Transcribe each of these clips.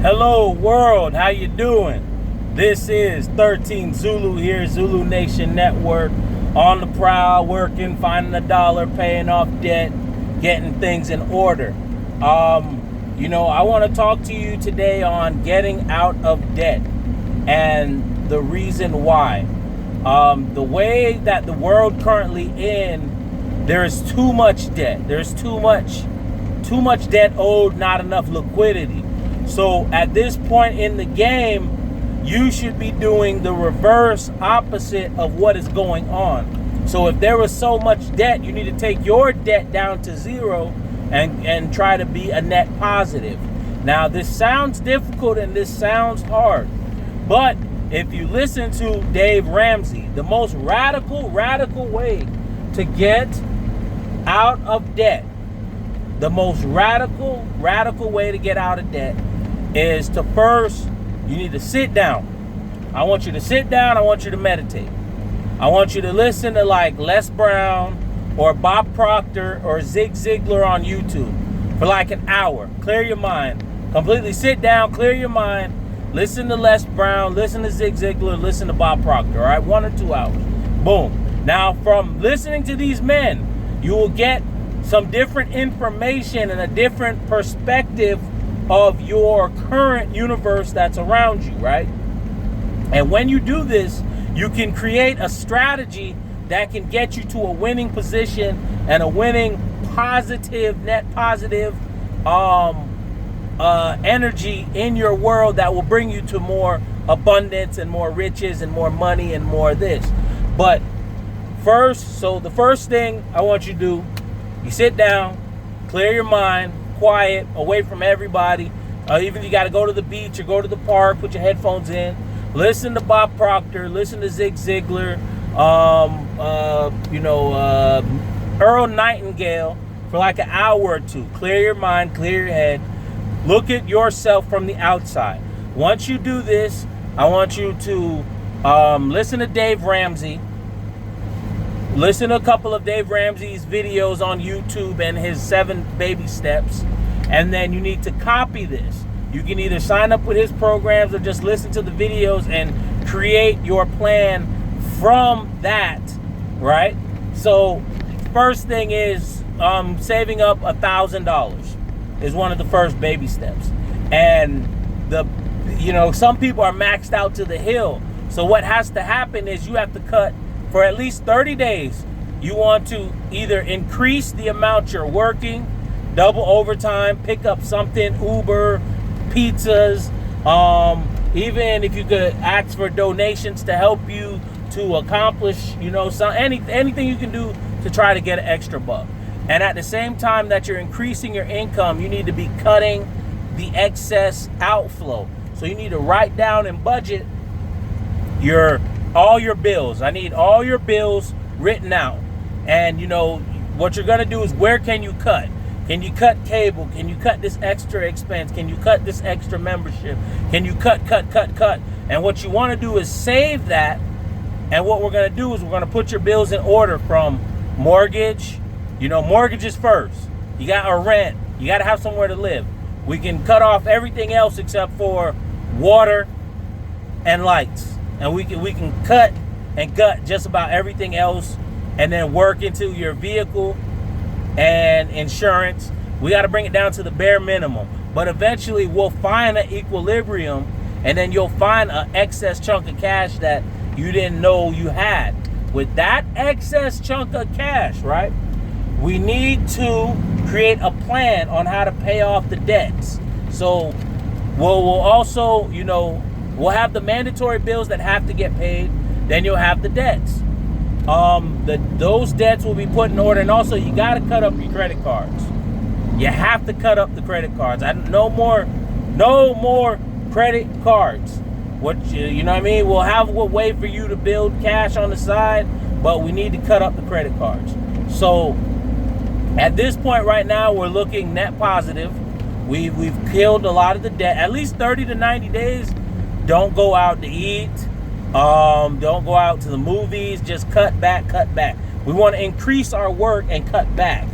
Hello world, how you doing? This is 13 Zulu here, Zulu Nation Network, on the prowl, working, finding a dollar, paying off debt, getting things in order. I want to talk to you today on getting out of debt and the reason why. The way that the world currently in, there's too much debt. There's too much debt owed, not enough liquidity. So at this point in the game, you should be doing the reverse opposite of what is going on. So if there was so much debt, you need to take your debt down to zero and try to be a net positive. Now, this sounds difficult and this sounds hard, but if you listen to Dave Ramsey, the most radical way to get out of debt, the most radical way to get out of debt is to first, you need to sit down. I want you to sit down. I want you to meditate. I want you to listen to like Les Brown or Bob Proctor or Zig Ziglar on YouTube for like an hour. Clear your mind. Completely sit down, clear your mind. Listen to Les Brown, listen to Zig Ziglar, listen to Bob Proctor, all right? 1 or 2 hours. Boom. Now, from listening to these men, you will get some different information and a different perspective of your current universe that's around you, right? And when you do this, you can create a strategy that can get you to a winning position and a winning positive, net positive energy in your world that will bring you to more abundance and more riches and more money and more of this. But first, so the first thing I want you to do, you sit down, clear your mind, quiet, away from everybody. Even if you got to go to the beach or go to the park, put your headphones in. Listen to Bob Proctor, listen to Zig Ziglar, Earl Nightingale for like an hour or two. Clear your mind, clear your head. Look at yourself from the outside. Once you do this, I want you to listen to Dave Ramsey. Listen to a couple of Dave Ramsey's videos on YouTube and his 7 baby steps. And then you need to copy this. You can either sign up with his programs or just listen to the videos and create your plan from that, right? So first thing is saving up $1,000 is one of the first baby steps. And some people are maxed out to the hill. So what has to happen is you have to cut for at least 30 days. You want to either increase the amount you're working, double overtime, pick up something, Uber, pizzas, even if you could ask for donations to help you to accomplish, anything you can do to try to get an extra buck. And at the same time that you're increasing your income, you need to be cutting the excess outflow. So you need to write down and budget all your bills. I need all your bills written out. And what you're gonna do is, where can you cut? Can you cut cable? Can you cut this extra expense? Can you cut this extra membership? Can you cut? And what you want to do is save that. And what we're going to do is we're going to put your bills in order from mortgage. Mortgages first. You got a rent. You got to have somewhere to live. We can cut off everything else except for water and lights. And we can cut and gut just about everything else, and then work into your vehicle and insurance. We got to bring it down to the bare minimum. But eventually we'll find an equilibrium, and then you'll find an excess chunk of cash that you didn't know you had. With that excess chunk of cash, right, we need to create a plan on how to pay off the debts. So we'll also, we'll have the mandatory bills that have to get paid. Then you'll have the debts. Those debts will be put in order, and also you got to cut up your credit cards. You have to cut up the credit cards. No more credit cards. We'll have a way for you to build cash on the side, but we need to cut up the credit cards. So at this point right now, we're looking net positive. We've killed a lot of the debt. At least 30 to 90 days. Don't go out to eat. Don't go out to the movies. Just cut back. We want to increase our work and cut back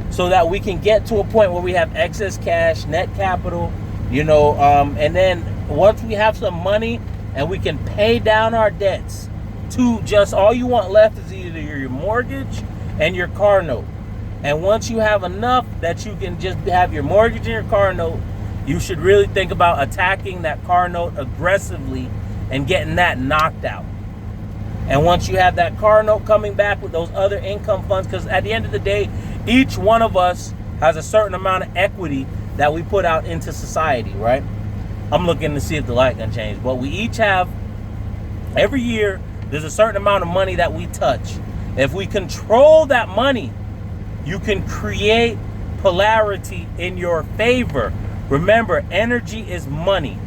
so that we can get to a point where we have excess cash, net capital, And then once we have some money and we can pay down our debts to just all you want left is either your mortgage and your car note. And once you have enough that you can just have your mortgage and your car note, you should really think about attacking that car note aggressively and getting that knocked out. And once you have that car note coming back with those other income funds, because at the end of the day, each one of us has a certain amount of equity that we put out into society, right? I'm looking to see if the light can change, but we each have, every year, there's a certain amount of money that we touch. If we control that money, you can create polarity in your favor. Remember, energy is money.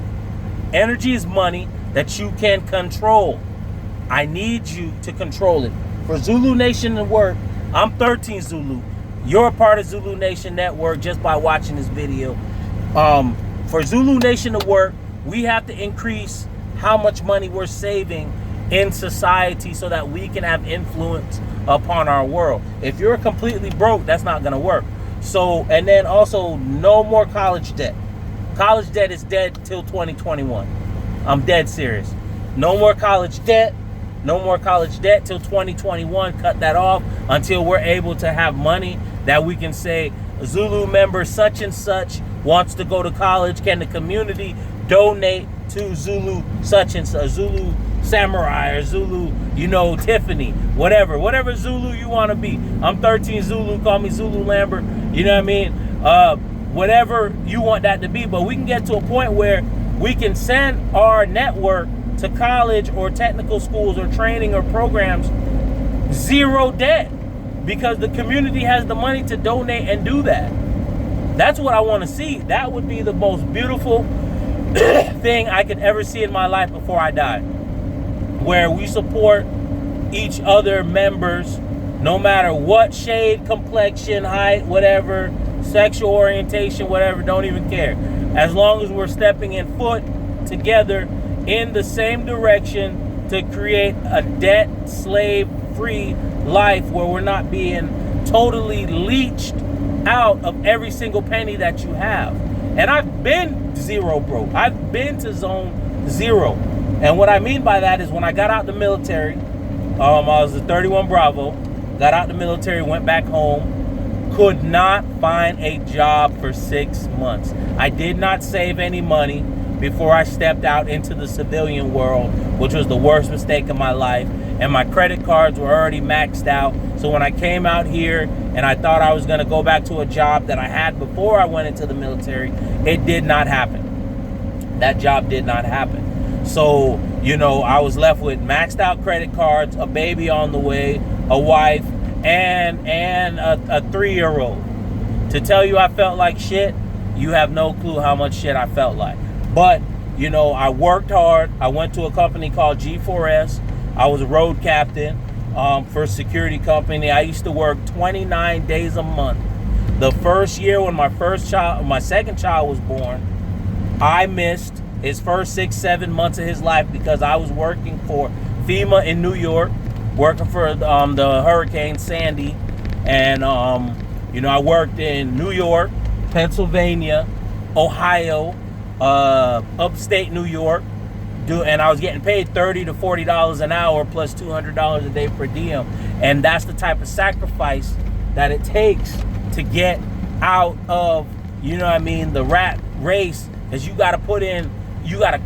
Energy is money that you can control. I need you to control it. For Zulu Nation to work, I'm 13 Zulu. You're a part of Zulu Nation Network just by watching this video. For Zulu Nation to work, we have to increase how much money we're saving in society so that we can have influence upon our world. If you're completely broke, that's not going to work. So, and then also no more college debt. College debt is dead till 2021. I'm dead serious. No more college debt. No more college debt till 2021. Cut that off until we're able to have money that we can say, Zulu member such and such wants to go to college. Can the community donate to Zulu such and such, Zulu Samurai or Zulu, Tiffany, whatever Zulu you want to be. I'm 13 Zulu, call me Zulu Lambert, you know what I mean? Whatever you want that to be, but we can get to a point where we can send our network to college or technical schools or training or programs, zero debt, because the community has the money to donate and do that. That's what I want to see. That would be the most beautiful thing I could ever see in my life before I die, where we support each other members, no matter what shade, complexion, height, whatever, sexual orientation, whatever, don't even care. As long as we're stepping in foot together in the same direction to create a debt slave free life where we're not being totally leached out of every single penny that you have. And I've been zero broke. I've been to zone zero. And what I mean by that is when I got out the military, I was a 31 Bravo, got out the military, went back home, could not find a job for 6 months. I did not save any money before I stepped out into the civilian world, which was the worst mistake of my life. And my credit cards were already maxed out. So when I came out here and I thought I was going to go back to a job that I had before I went into the military, it did not happen. That job did not happen. So, I was left with maxed out credit cards, a baby on the way, a wife, and a 3-year-old. To tell you I felt like shit, you have no clue how much shit I felt like. But, I worked hard. I went to a company called G4S. I was a road captain for a security company. I used to work 29 days a month. The first year when my second child was born, I missed his first 6-7 months of his life because I was working for FEMA in New York, working for the Hurricane Sandy. And, I worked in New York, Pennsylvania, Ohio, upstate New York, and I was getting paid $30 to $40 an hour plus $200 a day per diem. And that's the type of sacrifice that it takes to get out of, the rat race, because you got to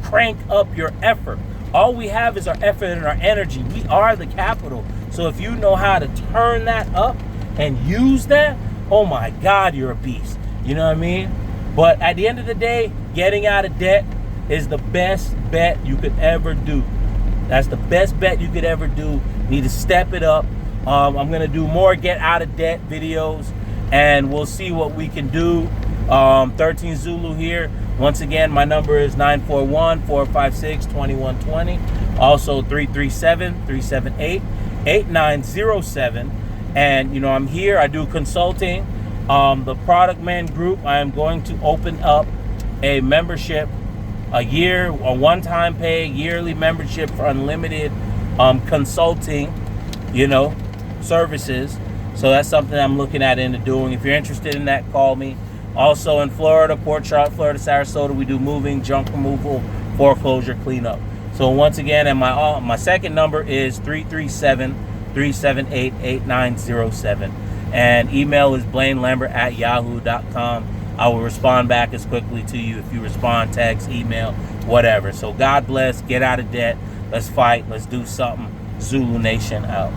crank up your effort. All we have is our effort and our energy. We are the capital. So if you know how to turn that up and use that, oh my God, you're a beast. You know what I mean? But at the end of the day, getting out of debt is the best bet you could ever do. That's the best bet you could ever do. You need to step it up. I'm going to do more get out of debt videos, and we'll see what we can do. 13 Zulu here. Once again, my number is 941-456-2120. Also 337-378-8907. And, I'm here. I do consulting. The Product Man Group, I am going to open up a membership, a one-time pay, yearly membership for unlimited consulting, services. So that's something I'm looking at into doing. If you're interested in that, call me. Also in Florida, Port Charlotte, Florida, Sarasota, we do moving, junk removal, foreclosure cleanup. So once again, and my second number is 337-378-8907. And email is blainelambert@yahoo.com. I will respond back as quickly to you if you respond, text, email, whatever. So God bless. Get out of debt. Let's fight. Let's do something. Zulu Nation out.